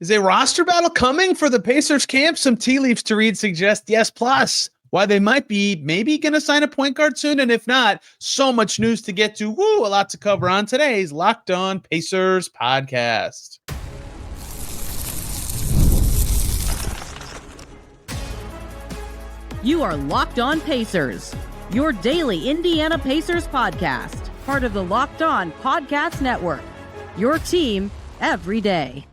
Is a roster battle coming for the Pacers camp? Some tea leaves to read suggest yes, plus why they might be maybe going to sign a point guard soon. And if not, so much news to get to. Woo, a lot to cover on today's Locked On Pacers podcast. You are Locked On Pacers, your daily Indiana Pacers podcast, part of the Locked On Podcast Network, your team every day.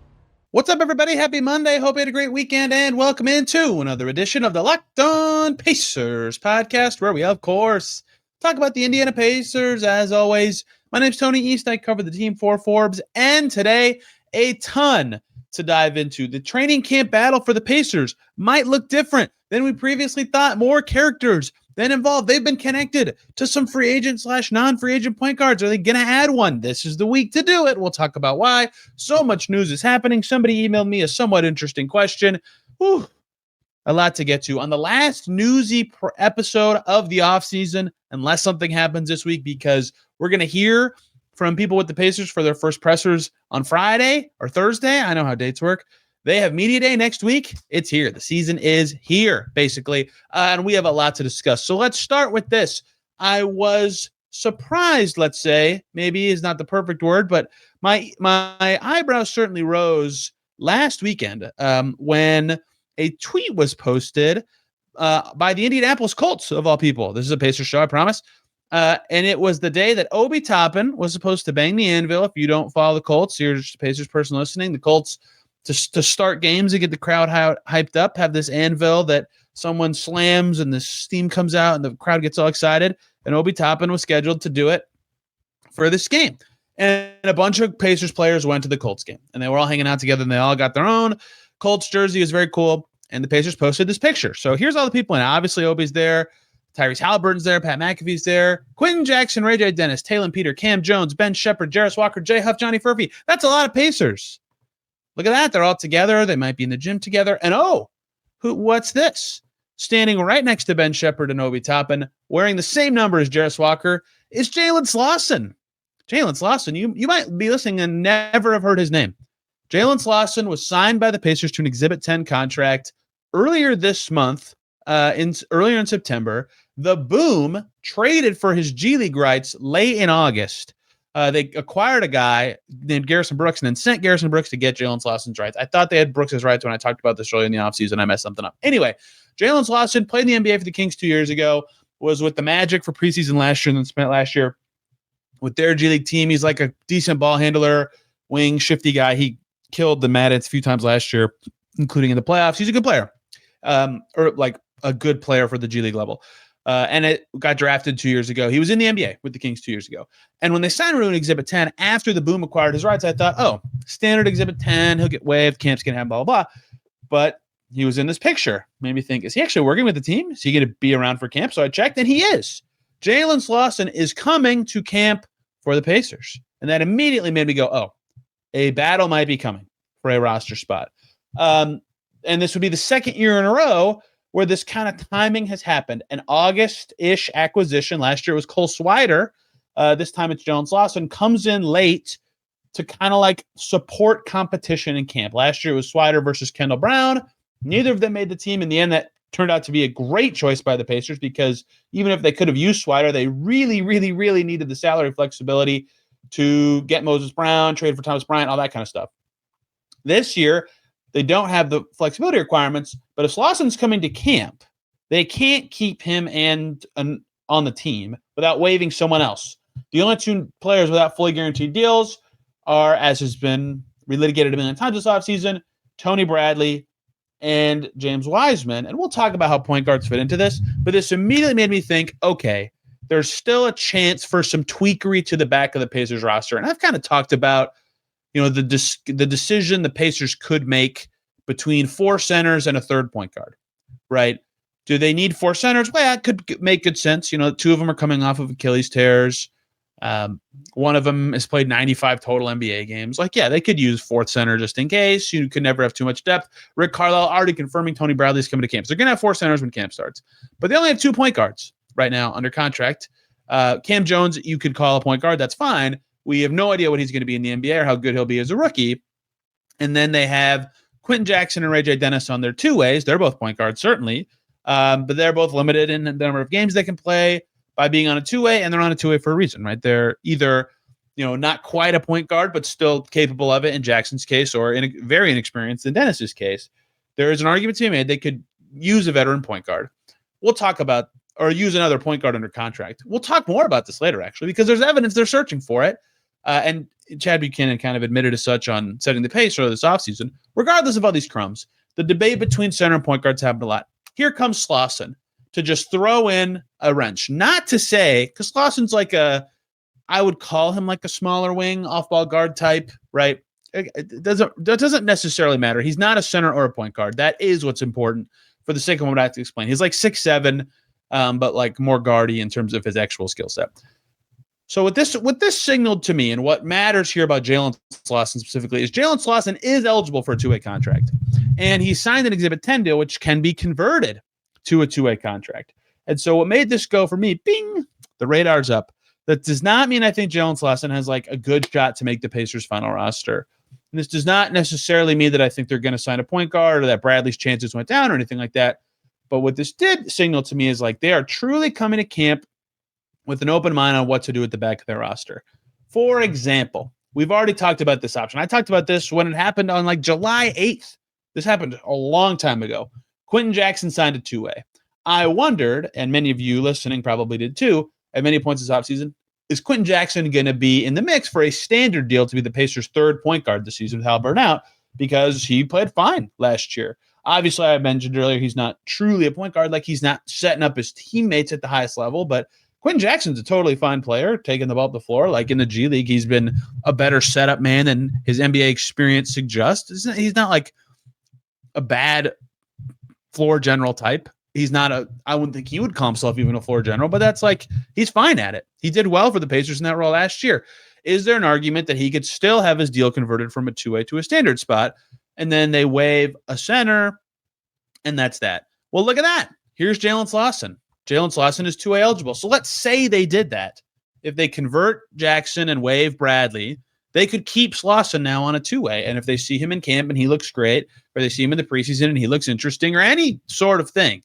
What's up, everybody? Happy Monday. Hope you had a great weekend, and welcome into another edition of the Locked On Pacers podcast, where we, of course, talk about the Indiana Pacers. As always, my name's Tony East. I cover the team for Forbes, and today, a ton to dive into. The training camp battle for the Pacers might look different than we previously thought. More characters than involved. They've been connected to some free agent / non-free agent point guards. Are they going to add one? This is the week to do it. We'll talk about why. So much news is happening. Somebody emailed me a somewhat interesting question. Whew, a lot to get to on the last newsy episode of the offseason, unless something happens this week, because we're going to hear from people with the Pacers for their first pressers on Friday or Thursday. I know how dates work. They have media day next week. It's here. The season is here, basically. And we have a lot to discuss. So let's start with this. I was surprised, let's say, maybe is not the perfect word, but my eyebrows certainly rose last weekend when a tweet was posted by the Indianapolis Colts, of all people. This is a Pacers show, I promise. And it was the day that Obi Toppin was supposed to bang the anvil. If you don't follow the Colts, you're just a Pacers person listening. The Colts, to start games and get the crowd hyped up, have this anvil that someone slams and the steam comes out and the crowd gets all excited. And Obi Toppin was scheduled to do it for this game. And a bunch of Pacers players went to the Colts game. And they were all hanging out together, and they all got their own Colts jersey. It was very cool. And the Pacers posted this picture. So here's all the people in it. Obviously, Obi's there. Tyrese Haliburton's there. Pat McAfee's there. Quentin Jackson, Ray J. Dennis, Talon Peter, Cam Jones, Ben Shepherd, Jarris Walker, Jay Huff, Johnny Furphy. That's a lot of Pacers. Look at that. They're all together. They might be in the gym together. And what's this? Standing right next to Ben Shepherd and Obi Toppin, wearing the same number as Jarris Walker, is Jalen Slawson. Jalen Slawson, you might be listening and never have heard his name. Jalen Slawson was signed by the Pacers to an Exhibit 10 contract earlier this month, earlier in September. The Boom traded for his G League rights late in August. They acquired a guy named Garrison Brooks and then sent Garrison Brooks to get Jalen Slauson's rights. I thought they had Brooks' rights when I talked about this early in the offseason. I messed something up. Anyway, Jalen Slawson played in the NBA for the Kings 2 years ago, was with the Magic for preseason last year, and then spent last year with their G League team. He's like a decent ball handler, wing, shifty guy. He killed the Madden a few times last year, including in the playoffs. He's a good player, or like a good player for the G League level. And it got drafted 2 years ago. He was in the NBA with the Kings 2 years ago. And when they signed him to an Exhibit 10, after the Boom acquired his rights, I thought, standard Exhibit 10, he'll get waived, camp's going to have blah, blah, blah. But he was in this picture. Made me think, is he actually working with the team? Is he going to be around for camp? So I checked, and he is. Jalen Slawson is coming to camp for the Pacers. And that immediately made me go, a battle might be coming for a roster spot. And this would be the second year in a row where this kind of timing has happened. An August-ish acquisition. Last year it was Cole Swider. This time it's Jalen Slawson. Comes in late to kind of like support competition in camp. Last year it was Swider versus Kendall Brown. Neither of them made the team. In the end, that turned out to be a great choice by the Pacers, because even if they could have used Swider, they really, really, really needed the salary flexibility to get Moses Brown, trade for Thomas Bryant, all that kind of stuff. This year, they don't have the flexibility requirements, but if Slauson's coming to camp, they can't keep him on the team without waiving someone else. The only two players without fully guaranteed deals are, as has been relitigated a million times this offseason, Tony Bradley and James Wiseman. And we'll talk about how point guards fit into this, but this immediately made me think, okay, there's still a chance for some tweakery to the back of the Pacers roster. And I've kind of talked about, the decision the Pacers could make between four centers and a third point guard, right? Do they need four centers? Well, that could make good sense. Two of them are coming off of Achilles tears. One of them has played 95 total NBA games. They could use fourth center just in case. You could never have too much depth. Rick Carlisle already confirming Tony Bradley's coming to camp. So they're going to have four centers when camp starts. But they only have 2 point guards right now under contract. Cam Jones, you could call a point guard. That's fine. We have no idea what he's going to be in the NBA or how good he'll be as a rookie. And then they have Quentin Jackson and Ray J. Dennis on their two ways. They're both point guards, certainly, but they're both limited in the number of games they can play by being on a two-way, and they're on a two-way for a reason, right? They're either, not quite a point guard, but still capable of it in Jackson's case, or very inexperienced in Dennis's case. There is an argument to be made they could use a veteran point guard. We'll talk about, or use another point guard under contract. We'll talk more about this later, actually, because there's evidence they're searching for it. And Chad Buchanan kind of admitted as such on setting the pace for this offseason. Regardless of all these crumbs, the debate between center and point guards happened a lot. Here comes Slawson to just throw in a wrench. Not to say, because Slawson's I would call him like a smaller wing, off-ball guard type, right? That doesn't necessarily matter. He's not a center or a point guard. That is what's important for the sake of what I have to explain. He's like 6'7", but like more guardy in terms of his actual skill set. So what this signaled to me, and what matters here about Jalen Slawson specifically, is Jalen Slawson is eligible for a two-way contract. And he signed an Exhibit 10 deal, which can be converted to a two-way contract. And so what made this go for me, bing, the radar's up. That does not mean I think Jalen Slawson has like a good shot to make the Pacers' final roster. And this does not necessarily mean that I think they're going to sign a point guard or that Bradley's chances went down or anything like that. But what this did signal to me is like they are truly coming to camp with an open mind on what to do at the back of their roster. For example, we've already talked about this option. I talked about this when it happened on like July 8th. This happened a long time ago. Quentin Jackson signed a two-way. I wondered, and many of you listening probably did too, at many points this offseason, is Quentin Jackson going to be in the mix for a standard deal to be the Pacers' third point guard this season with Haliburton out, because he played fine last year. Obviously, I mentioned earlier, he's not truly a point guard. Like, he's not setting up his teammates at the highest level, but Quentin Jackson's a totally fine player, taking the ball up the floor. Like in the G League, he's been a better setup man than his NBA experience suggests. He's not like a bad floor general type. He's not I wouldn't think he would call himself even a floor general, but that's like, he's fine at it. He did well for the Pacers in that role last year. Is there an argument that he could still have his deal converted from a two-way to a standard spot, and then they waive a center, and that's that? Well, look at that. Here's Jalen Slawson. Jalen Slawson is two-way eligible. So let's say they did that. If they convert Jackson and waive Bradley, they could keep Slawson now on a two-way. And if they see him in camp and he looks great, or they see him in the preseason and he looks interesting, or any sort of thing,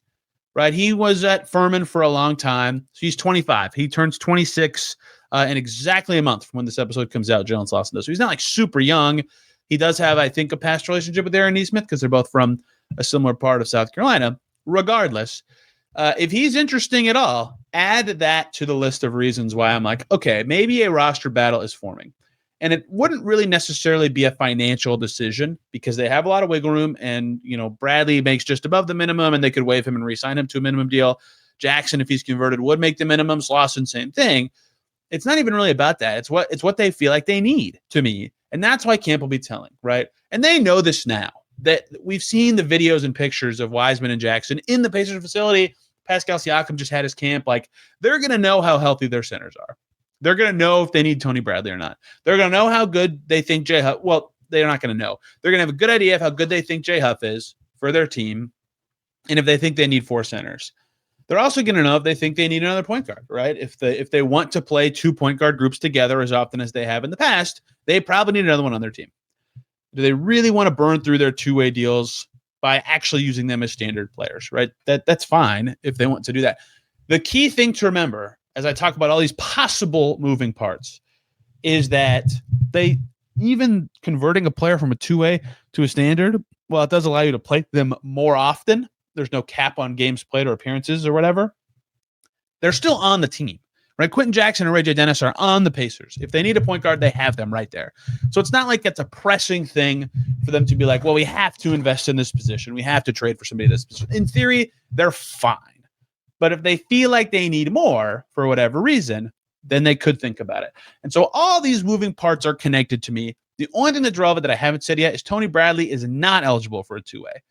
right? He was at Furman for a long time. So he's 25. He turns 26 in exactly a month from when this episode comes out, Jalen Slawson does. So he's not like super young. He does have, I think, a past relationship with Aaron Nesmith because they're both from a similar part of South Carolina. Regardless, if he's interesting at all, add that to the list of reasons why I'm like, okay, maybe a roster battle is forming. And it wouldn't really necessarily be a financial decision because they have a lot of wiggle room, and, Bradley makes just above the minimum and they could waive him and re-sign him to a minimum deal. Jackson, if he's converted, would make the minimum. Slawson, same thing. It's not even really about that. It's what they feel like they need, to me. And that's why camp will be telling, right? And they know this now, that we've seen the videos and pictures of Wiseman and Jackson in the Pacers facility. Pascal Siakam just had his camp. Like, they're going to know how healthy their centers are. They're going to know if they need Tony Bradley or not. They're going to know how good they think Jay Huff. Well, they're not going to know. They're going to have a good idea of how good they think Jay Huff is for their team, and if they think they need four centers. They're also going to know if they think they need another point guard, right? If they want to play two point guard groups together as often as they have in the past, they probably need another one on their team. Do they really want to burn through their two-way deals by actually using them as standard players, right? That's fine if they want to do that. The key thing to remember, as I talk about all these possible moving parts, is that they, even converting a player from a two-way to a standard, well, it does allow you to play them more often. There's no cap on games played or appearances or whatever. They're still on the team, right? Quentin Jackson and Ray J. Dennis are on the Pacers. If they need a point guard, they have them right there. So it's not like it's a pressing thing for them to be like, well, we have to invest in this position. We have to trade for somebody in this position. In theory, they're fine. But if they feel like they need more for whatever reason, then they could think about it. And so all these moving parts are connected to me. The only thing that drove it that I haven't said yet is Tony Bradley is not eligible for a two-way.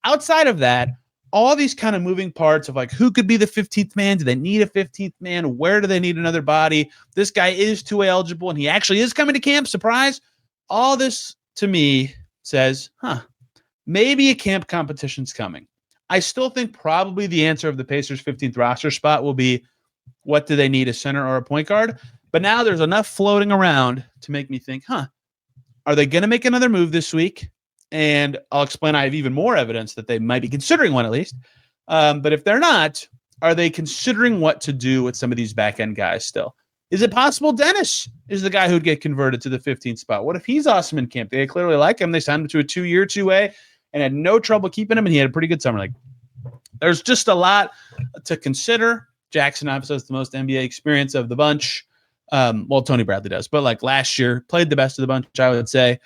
Outside of that, all these kind of moving parts of like, who could be the 15th man? Do they need a 15th man? Where do they need another body? This guy is two-way eligible, and he actually is coming to camp. Surprise. All this to me says, maybe a camp competition's coming. I still think probably the answer of the Pacers' 15th roster spot will be, what do they need, a center or a point guard? But now there's enough floating around to make me think, Are they going to make another move this week? And I'll explain. I have even more evidence that they might be considering one at least. But if they're not, are they considering what to do with some of these back-end guys still? Is it possible Dennis is the guy who'd get converted to the 15th spot? What if he's awesome in camp? They clearly like him. They signed him to a 2-year, 2A, and had no trouble keeping him, and he had a pretty good summer. Like, there's just a lot to consider. Jackson obviously has the most NBA experience of the bunch. Well, Tony Bradley does, but like last year, played the best of the bunch, I would say.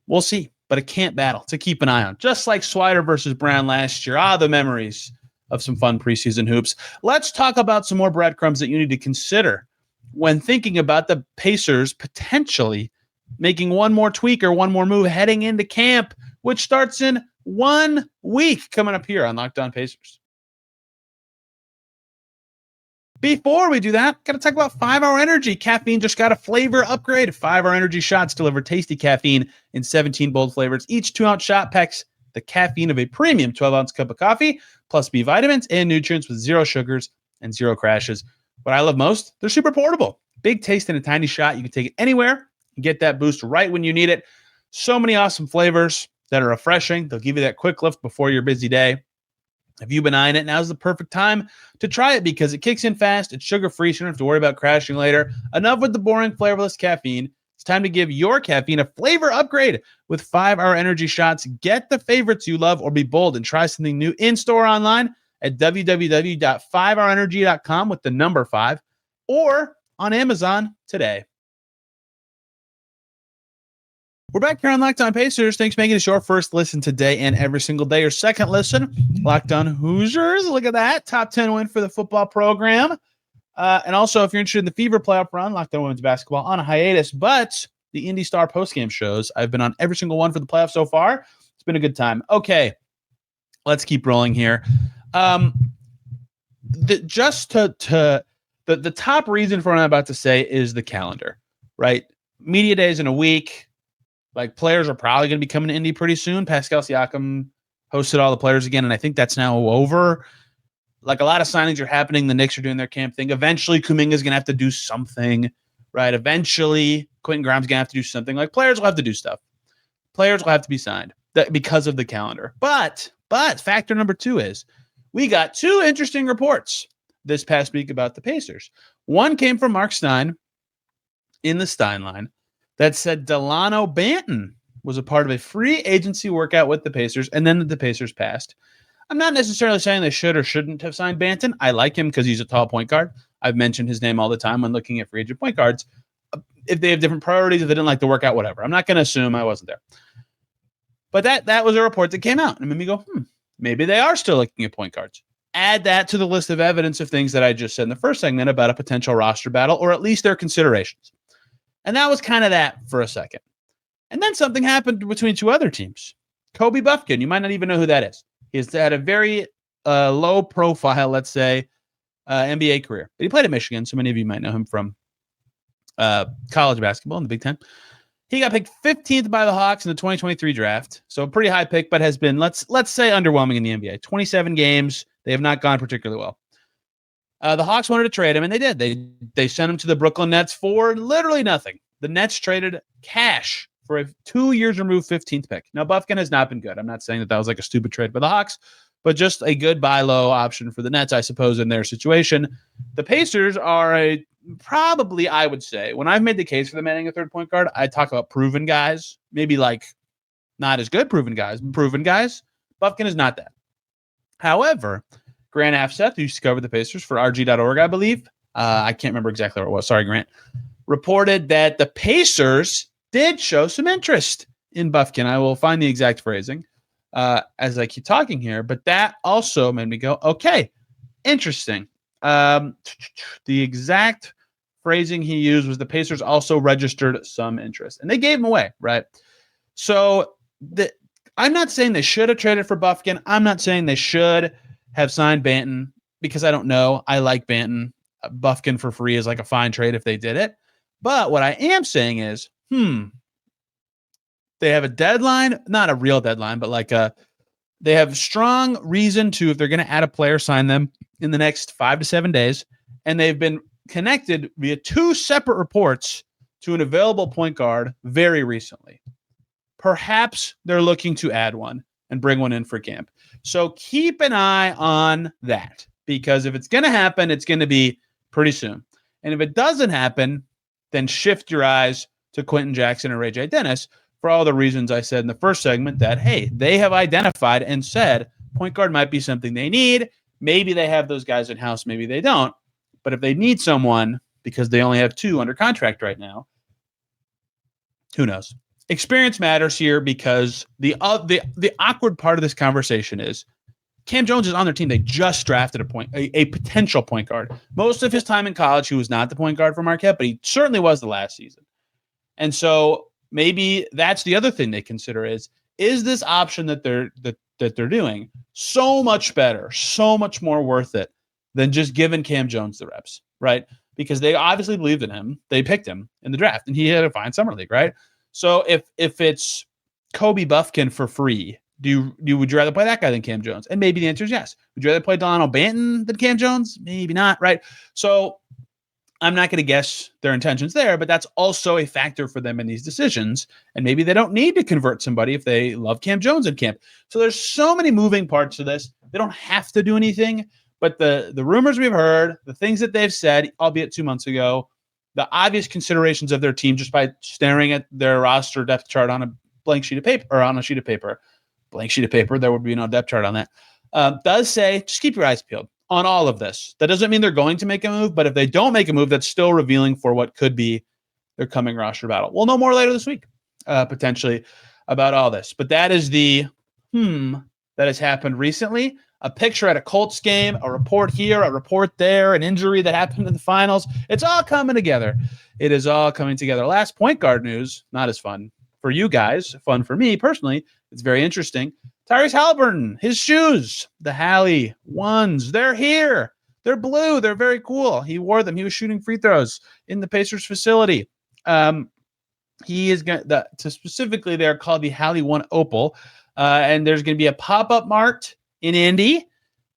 We'll see, but a camp battle to keep an eye on. Just like Swider versus Brown last year. The memories of some fun preseason hoops. Let's talk about some more breadcrumbs that you need to consider when thinking about the Pacers potentially making one more tweak or one more move heading into camp, which starts in 1 week, coming up here on Locked On Pacers. Before we do that, got to talk about 5-Hour Energy. Caffeine just got a flavor upgrade. 5-Hour Energy shots deliver tasty caffeine in 17 bold flavors. Each 2-ounce shot packs the caffeine of a premium 12-ounce cup of coffee, plus B vitamins and nutrients with 0 sugars and 0 crashes. What I love most, they're super portable. Big taste in a tiny shot. You can take it anywhere and get that boost right when you need it. So many awesome flavors that are refreshing. They'll give you that quick lift before your busy day. If you've been eyeing it, now's the perfect time to try it because it kicks in fast. It's sugar-free, so you don't have to worry about crashing later. Enough with the boring, flavorless caffeine. It's time to give your caffeine a flavor upgrade with 5-Hour Energy shots. Get the favorites you love or be bold and try something new in-store online at www.5hourenergy.com with the number 5 or on Amazon today. We're back here on Locked On Pacers. Thanks for making it your first listen today and every single day. Your second listen, Locked On Hoosiers. Look at that. Top 10 win for the football program. And also, if you're interested in the Fever playoff run, Locked On Women's Basketball on a hiatus, but the Indy Star postgame shows, I've been on every single one for the playoffs so far. It's been a good time. Okay, let's keep rolling here. The top reason for what I'm about to say is the calendar, right? Media days in a week. Like, players are probably going to be coming to Indy pretty soon. Pascal Siakam hosted all the players again, and I think that's now over. Like, a lot of signings are happening. The Knicks are doing their camp thing. Eventually, Kuminga's going to have to do something, right? Eventually, Quentin Grimes going to have to do something. Like, players will have to do stuff. Players will have to be signed because of the calendar. But factor number 2 is we got 2 interesting reports this past week about the Pacers. One came from Mark Stein in the Stein line that said Delano Banton was a part of a free agency workout with the Pacers, and then the Pacers passed. I'm not necessarily saying they should or shouldn't have signed Banton. I like him because he's a tall point guard. I've mentioned his name all the time when looking at free agent point guards. If they have different priorities, if they didn't like the workout, whatever. I'm not going to assume I wasn't there. But that was a report that came out, and it made me go, maybe they are still looking at point guards. Add that to the list of evidence of things that I just said in the first segment about a potential roster battle, or at least their considerations. And that was kind of that for a second. And then something happened between 2 other teams. Kobe Buffkin, you might not even know who that is. He's had a very low profile, let's say, NBA career. But he played at Michigan, so many of you might know him from college basketball in the Big Ten. He got picked 15th by the Hawks in the 2023 draft. So a pretty high pick, but has been, let's say, underwhelming in the NBA. 27 games. They have not gone particularly well. The Hawks wanted to trade him, and they did. They sent him to the Brooklyn Nets for literally nothing. The Nets traded cash for a 2 years removed 15th pick. Now, Buffkin has not been good. I'm not saying that was like a stupid trade by the Hawks, but just a good buy low option for the Nets, I suppose, in their situation. The Pacers are probably, I would say, when I've made the case for them adding a third point guard, I talk about proven guys, maybe like not as good proven guys, but proven guys. Buffkin is not that. However, Grant Afseth, who used to cover the Pacers for RG.org, I believe. I can't remember exactly what it was. Sorry, Grant. Reported that the Pacers did show some interest in Buffkin. I will find the exact phrasing as I keep talking here. But that also made me go, okay, interesting. The exact phrasing he used was the Pacers also registered some interest. And they gave him away, right? So I'm not saying they should have traded for Buffkin. I'm not saying they should have signed Banton because I don't know. I like Banton. Buffkin for free is like a fine trade if they did it. But what I am saying is, they have a deadline, not a real deadline, but like they have strong reason to, if they're going to add a player, sign them in the next 5 to 7 days. And they've been connected via 2 separate reports to an available point guard very recently. Perhaps they're looking to add one and bring one in for camp. So keep an eye on that, because if it's going to happen, it's going to be pretty soon. And if it doesn't happen, then shift your eyes to Quentin Jackson and Ray J. Dennis for all the reasons I said in the first segment that, hey, they have identified and said point guard might be something they need. Maybe they have those guys in-house, maybe they don't. But if they need someone, because they only have 2 under contract right now, who knows? Experience matters here, because the awkward part of this conversation is Cam Jones is on their team. They just drafted a potential point guard. Most of his time in college, he was not the point guard for Marquette, but he certainly was the last season. And so maybe that's the other thing they consider is this option that they're doing so much better, so much more worth it than just giving Cam Jones the reps, right? Because they obviously believed in him. They picked him in the draft, and he had a fine summer league, right? So if it's Kobe Buffkin for free, would you rather play that guy than Cam Jones? And maybe the answer is yes. Would you rather play Delano Banton than Cam Jones? Maybe not, right? So I'm not going to guess their intentions there, but that's also a factor for them in these decisions. And maybe they don't need to convert somebody if they love Cam Jones in camp. So there's so many moving parts to this. They don't have to do anything, but the rumors we've heard, the things that they've said, albeit 2 months ago, the obvious considerations of their team just by staring at their roster depth chart on a blank sheet of paper, or on a sheet of paper, there would be no depth chart on that, does say, just keep your eyes peeled on all of this. That doesn't mean they're going to make a move, but if they don't make a move, that's still revealing for what could be their coming roster battle. We'll know more later this week, potentially, about all this. But that is the that has happened recently. A picture at a Colts game, a report here, a report there, an injury that happened in the finals. It's all coming together. It is all coming together. Last point guard news, not as fun for you guys, fun for me personally. It's very interesting. Tyrese Haliburton, his shoes, the Hallie ones, they're here. They're blue. They're very cool. He wore them. He was shooting free throws in the Pacers facility. He is going to specifically, they're called the Hallie One Opal. And there's going to be a pop-up mart in Indy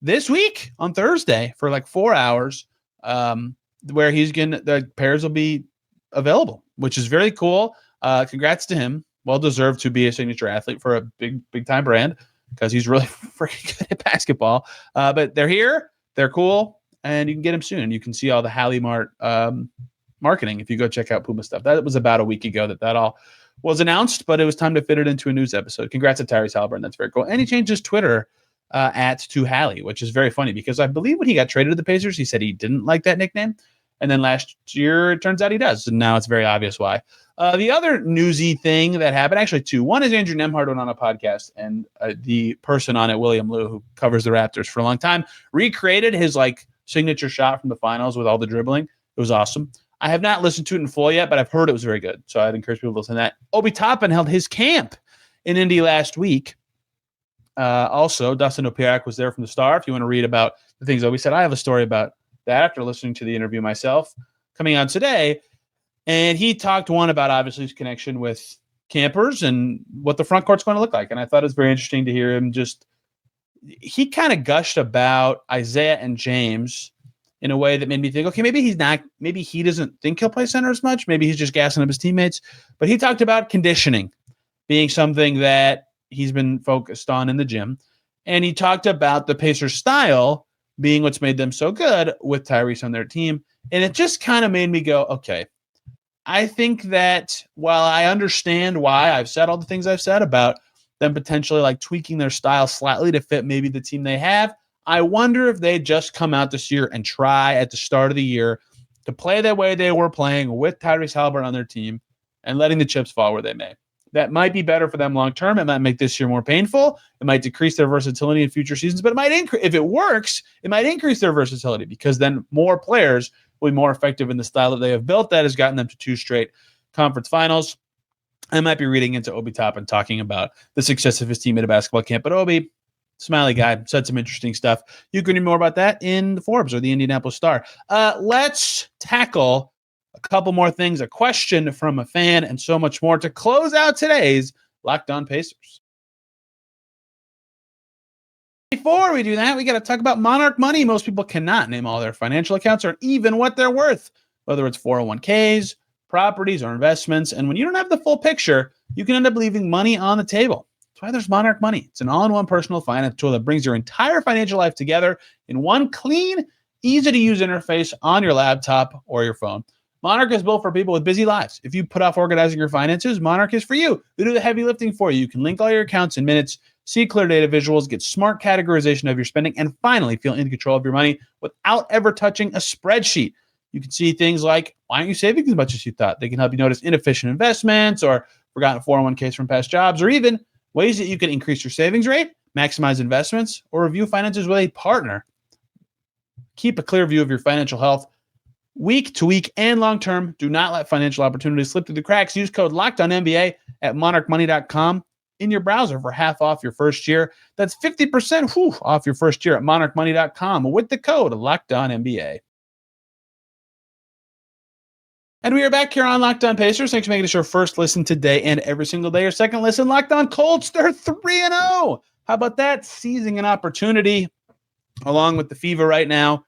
this week on Thursday for like 4 hours, where the pairs will be available, which is very cool. Congrats to him. Well deserved to be a signature athlete for a big time brand, because he's really freaking good at basketball. But they're here, they're cool, and you can get them soon. You can see all the Hallie Mart marketing if you go check out Puma stuff. That was about a week ago that all was announced, but it was time to fit it into a news episode. Congrats to Tyrese Haliburton. That's very cool. And he changed his Twitter to Hallie, which is very funny, because I believe when he got traded to the Pacers, he said he didn't like that nickname. And then last year, it turns out he does. And now it's very obvious why. The other newsy thing that happened, actually 2. One is Andrew Nemhard went on a podcast, and the person on it, William Liu, who covers the Raptors for a long time, recreated his signature shot from the finals with all the dribbling. It was awesome. I have not listened to it in full yet, but I've heard it was very good. So I'd encourage people to listen to that. Obi Toppin held his camp in Indy last week. Also, Dustin Opiak was there from the start. If you want to read about the things Obi said, I have a story about that after listening to the interview myself coming out today. And he talked about obviously his connection with campers and what the front court's going to look like. And I thought it was very interesting to hear him he kind of gushed about Isaiah and James in a way that made me think, okay, maybe he doesn't think he'll play center as much. Maybe he's just gassing up his teammates. But he talked about conditioning being something that he's been focused on in the gym. And he talked about the Pacers style being what's made them so good with Tyrese on their team. And it just kind of made me go, okay, I think that while I understand why I've said all the things I've said about them potentially tweaking their style slightly to fit maybe the team they have, I wonder if they just come out this year and try at the start of the year to play the way they were playing with Tyrese Haliburton on their team and letting the chips fall where they may. That might be better for them long term. It might make this year more painful. It might decrease their versatility in future seasons, but it might increase. If it works, it might increase their versatility, because then more players will be more effective in the style that they have built that has gotten them to 2 straight conference finals. I might be reading into Obi Toppin talking about the success of his team at a basketball camp, but Obi, smiley guy, said some interesting stuff. You can read more about that in the Forbes or the Indianapolis Star. Let's tackle a couple more things, a question from a fan, and so much more to close out today's Locked On Pacers. Before we do that, we got to talk about Monarch Money. Most people cannot name all their financial accounts or even what they're worth, whether it's 401ks, properties or investments. And when you don't have the full picture, you can end up leaving money on the table. That's why there's Monarch Money. It's an all-in-one personal finance tool that brings your entire financial life together in one clean, easy-to-use interface on your laptop or your phone. Monarch is built for people with busy lives. If you put off organizing your finances, Monarch is for you. They do the heavy lifting for you. You can link all your accounts in minutes, see clear data visuals, get smart categorization of your spending, and finally feel in control of your money without ever touching a spreadsheet. You can see things like, why aren't you saving as much as you thought? They can help you notice inefficient investments or forgotten 401ks from past jobs, or even ways that you can increase your savings rate, maximize investments, or review finances with a partner. Keep a clear view of your financial health week to week and long term. Do not let financial opportunities slip through the cracks. Use code LOCKEDONNBA at monarchmoney.com in your browser for half off your first year. That's 50% off your first year at monarchmoney.com with the code LOCKEDONNBA. And we are back here on Locked On Pacers. Thanks for making this your first listen today and every single day. Your second listen, Locked On Colts. They're 3-0. How about that? Seizing an opportunity along with the fever right now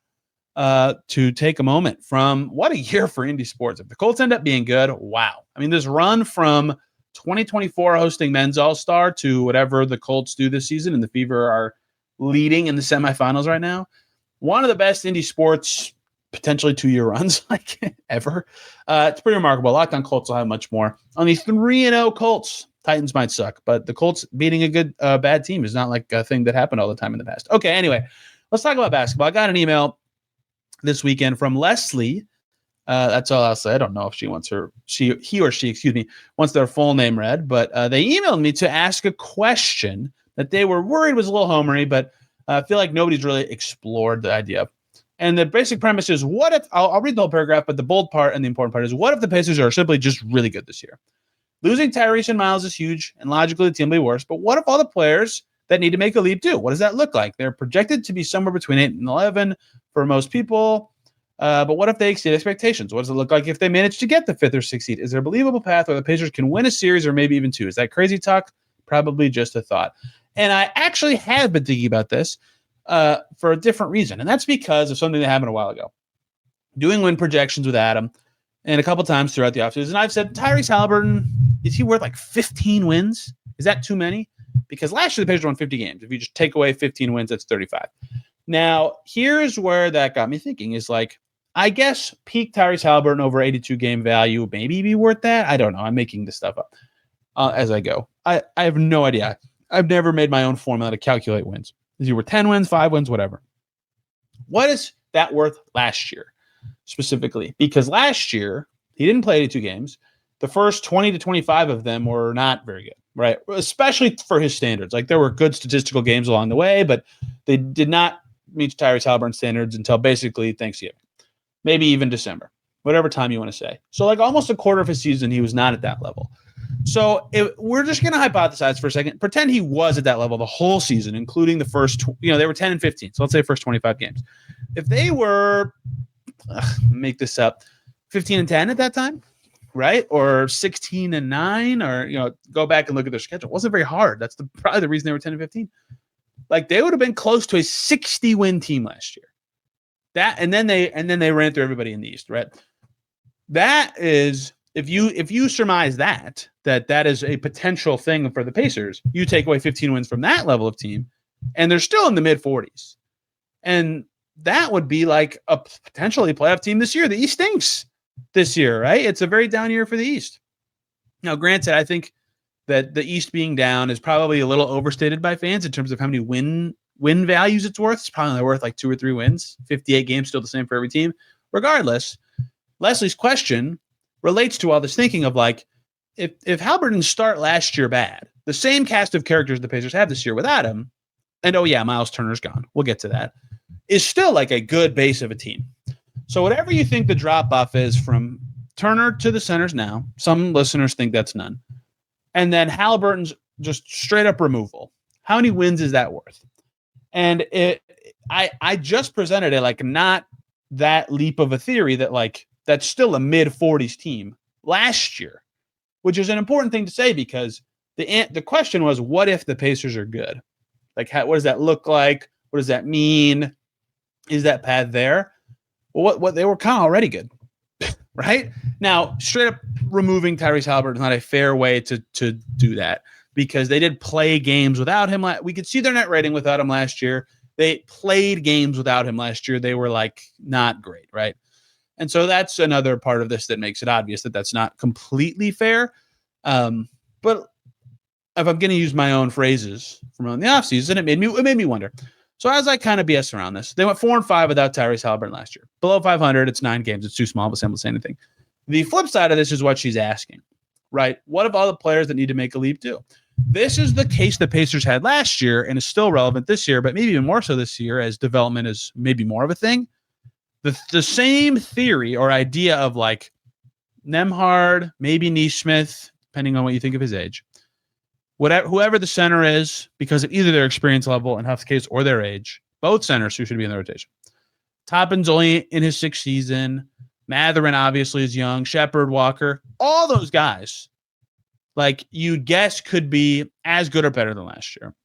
to take a moment from what a year for indie sports. If the Colts end up being good, wow. I mean, this run from 2024 hosting men's all-star to whatever the Colts do this season, and the Fever are leading in the semifinals right now. One of the best indie sports, potentially 2-year runs like ever. It's pretty remarkable. Locked On Colts will have much more. On the 3-0 Colts, Titans might suck, but the Colts beating a good bad team is not like a thing that happened all the time in the past. Okay, anyway, let's talk about basketball. I got an email this weekend from Leslie. That's all I'll say. I don't know if he or she wants their full name read, but they emailed me to ask a question that they were worried was a little homery, but I feel like nobody's really explored the idea. And the basic premise is, what if, I'll read the whole paragraph, but the bold part and the important part is, what if the Pacers are simply just really good this year? Losing Tyrese and Miles is huge, and logically the team will be worse, but what if all the players that need to make a leap do? What does that look like? They're projected to be somewhere between 8 and 11 for most people, but what if they exceed expectations? What does it look like if they manage to get the 5th or 6th seed? Is there a believable path where the Pacers can win a series or maybe even 2? Is that crazy talk? Probably just a thought. And I actually have been thinking about this for a different reason, and that's because of something that happened a while ago. Doing win projections with Adam, and a couple times throughout the offseason, I've said, Tyrese Haliburton, is he worth like 15 wins? Is that too many? Because last year the Pacers won 50 games. If you just take away 15 wins, that's 35. Now, here's where that got me thinking is like, I guess peak Tyrese Haliburton over 82 game value maybe be worth that. I don't know. I'm making this stuff up as I go. I have no idea. I've never made my own formula to calculate wins. Is he worth 10 wins, 5 wins, whatever. What is that worth last year specifically? Because last year he didn't play 82 games. The first 20 to 25 of them were not very good, right? Especially for his standards. Like, there were good statistical games along the way, but they did not meet Tyrese Haliburton standards until basically Thanksgiving, maybe even December, whatever time you want to say. So like almost a quarter of his season, he was not at that level. So we're just going to hypothesize for a second, pretend he was at that level the whole season, including the first, they were 10 and 15. So let's say first 25 games. If they were, make this up, 15 and 10 at that time, right? Or 16 and 9, or, go back and look at their schedule. It wasn't very hard. That's probably the reason they were 10 and 15. Like, they would have been close to a 60 win team last year. And then they ran through everybody in the East, right? That is, if you surmise that is a potential thing for the Pacers, you take away 15 wins from that level of team, and they're still in the mid 40s. And that would be like a potentially playoff team this year. The East stinks this year, right? It's a very down year for the East. Now, granted, I think that the East being down is probably a little overstated by fans in terms of how many win values it's worth. It's probably worth like 2 or 3 wins. 58 games, still the same for every team. Regardless, Leslie's question relates to all this thinking of like, if Haliburton start last year bad, the same cast of characters the Pacers have this year without him, and Miles Turner's gone, we'll get to that, is still like a good base of a team. So whatever you think the drop-off is from Turner to the centers now, some listeners think that's none. And then Haliburton's just straight-up removal. How many wins is that worth? And I just presented it like not that leap of a theory that like that's still a mid-40s team last year, which is an important thing to say because the question was, what if the Pacers are good? Like, what does that look like? What does that mean? Is that path there? Well, what they were kind of already good. right? Now, straight up removing Tyrese Haliburton is not a fair way to do that because they did play games without him. We could see their net rating without him last year. They played games without him last year. They were like not great, right? And so that's another part of this that makes it obvious that that's not completely fair. But if I'm going to use my own phrases from around the offseason, it made me wonder. So as I kind of BS around this, they went 4-5 without Tyrese Haliburton last year. Below 500, it's 9 games. It's too small of a sample to say anything. The flip side of this is what she's asking, right? What if all the players that need to make a leap do? This is the case the Pacers had last year and is still relevant this year, but maybe even more so this year as development is maybe more of a thing. The same theory or idea of like Nembhard, maybe Nesmith, depending on what you think of his age, whoever the center is, because of either their experience level in Huff's case or their age, both centers who should be in the rotation. Toppin's only in his 6th season. Mathurin obviously is young. Shepherd, Walker, all those guys, like you'd guess could be as good or better than last year.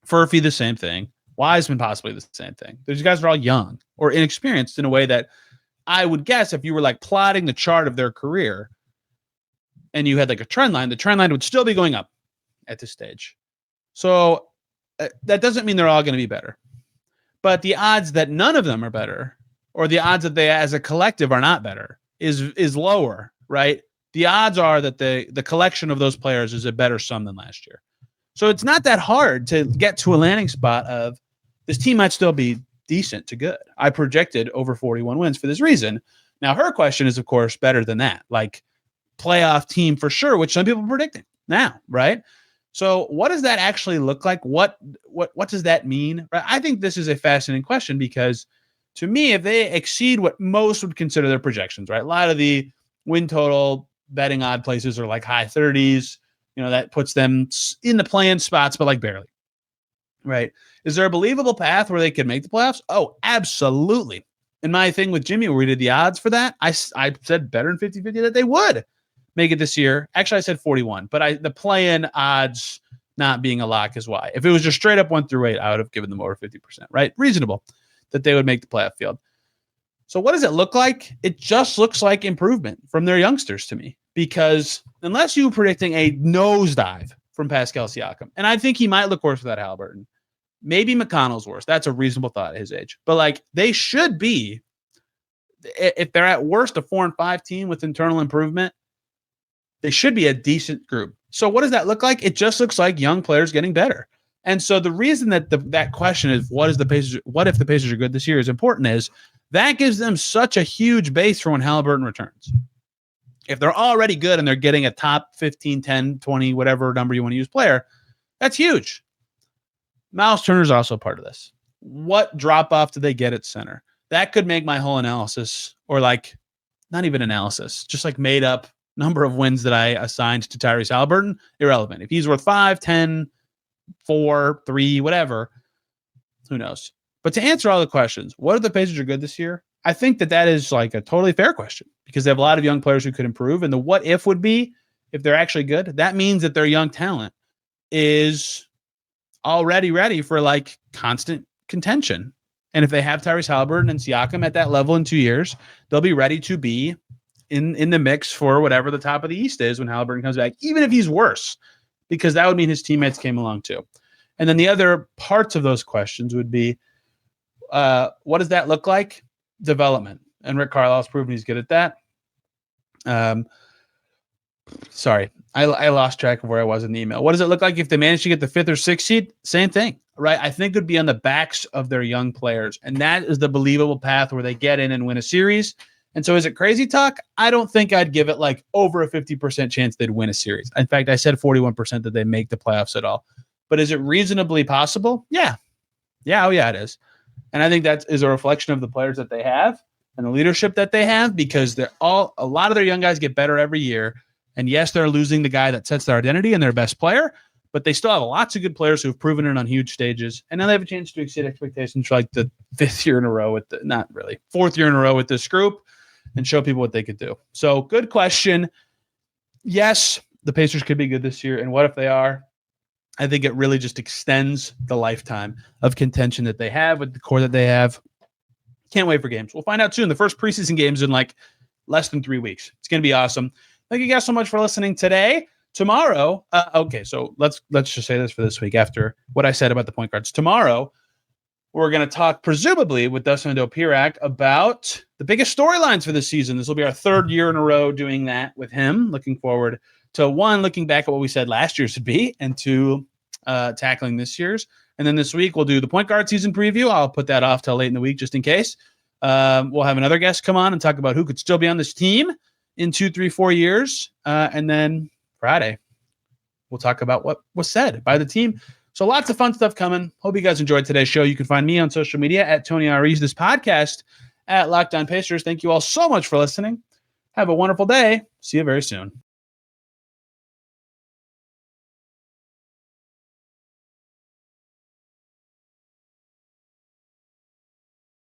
Furphy, the same thing. Wiseman, possibly the same thing. These guys are all young or inexperienced in a way that I would guess if you were like plotting the chart of their career and you had like a trend line, the trend line would still be going up at this stage. So that doesn't mean they're all going to be better. But the odds that none of them are better, or the odds that they as a collective are not better, is lower, right? The odds are that the collection of those players is a better sum than last year. So it's not that hard to get to a landing spot of this team might still be decent to good. I projected over 41 wins for this reason. Now, her question is, of course, better than that. Like playoff team for sure, which some people are predicting now, right? So what does that actually look like? What does that mean? I think this is a fascinating question because to me, if they exceed what most would consider their projections, right? A lot of the win total betting odd places are like high 30s. You know, that puts them in the play-in spots, but like barely, right? Is there a believable path where they could make the playoffs? Oh, absolutely. And my thing with Jimmy, where we did the odds for that, I said better than 50-50 that they would make it this year. Actually, I said 41, but the play-in odds not being a lock is why. If it was just straight up 1 through 8, I would have given them over 50%, right? Reasonable that they would make the playoff field. So what does it look like? It just looks like improvement from their youngsters to me, because unless you were predicting a nosedive from Pascal Siakam, and I think he might look worse without Haliburton. Maybe McConnell's worse. That's a reasonable thought at his age. But like they should be, if they're at worst a 4-5 team with internal improvement, they should be a decent group. So what does that look like? It just looks like young players getting better. And so the reason that that question is what if the Pacers are good this year is important is that gives them such a huge base for when Haliburton returns. If they're already good and they're getting a top 15, 10, 20, whatever number you want to use player, that's huge. Miles Turner is also part of this. What drop off do they get at center? That could make my whole analysis, or like not even analysis, just like made up number of wins that I assigned to Tyrese Haliburton, irrelevant. If he's worth 5, 10, 4, 3, whatever, who knows? But to answer all the questions, what if the Pacers are good this year? I think that is like a totally fair question because they have a lot of young players who could improve. And the what if would be if they're actually good. That means that their young talent is already ready for like constant contention. And if they have Tyrese Haliburton and Siakam at that level in 2 years, they'll be ready to be in the mix for whatever the top of the East is when Haliburton comes back, even if he's worse, because that would mean his teammates came along too. And then the other parts of those questions would be, what does that look like? Development. And Rick Carlisle's proven he's good at that. Sorry, I lost track of where I was in the email. What does it look like if they manage to get the 5th or 6th seed? Same thing, right? I think it would be on the backs of their young players. And that is the believable path where they get in and win a series. And so is it crazy talk? I don't think I'd give it like over a 50% chance they'd win a series. In fact, I said 41% that they make the playoffs at all. But is it reasonably possible? Yeah. Oh, yeah, it is. And I think that is a reflection of the players that they have and the leadership that they have, because a lot of their young guys get better every year. And yes, they're losing the guy that sets their identity and their best player, but they still have lots of good players who have proven it on huge stages. And now they have a chance to exceed expectations for like the 4th year in a row with this group and show people what they could do. So good question. Yes, the Pacers could be good this year. And what if they are? I think it really just extends the lifetime of contention that they have with the core that they have. Can't wait for games. We'll find out soon. The first preseason games in like less than 3 weeks. It's going to be awesome. Thank you guys so much for listening today. Tomorrow, so let's just say this for this week after what I said about the point guards. Tomorrow, we're going to talk presumably with Dustin Dopirak about the biggest storylines for this season. This will be our 3rd year in a row doing that with him. Looking forward to, 1, looking back at what we said last year's would be, and 2, tackling this year's. And then this week, we'll do the point guard season preview. I'll put that off till late in the week just in case. We'll have another guest come on and talk about who could still be on this team in 2, 3, 4 years. And then Friday, we'll talk about what was said by the team. So lots of fun stuff coming. Hope you guys enjoyed today's show. You can find me on social media at Tony Ariz, this podcast at Locked On Pacers. Thank you all so much for listening. Have a wonderful day. See you very soon.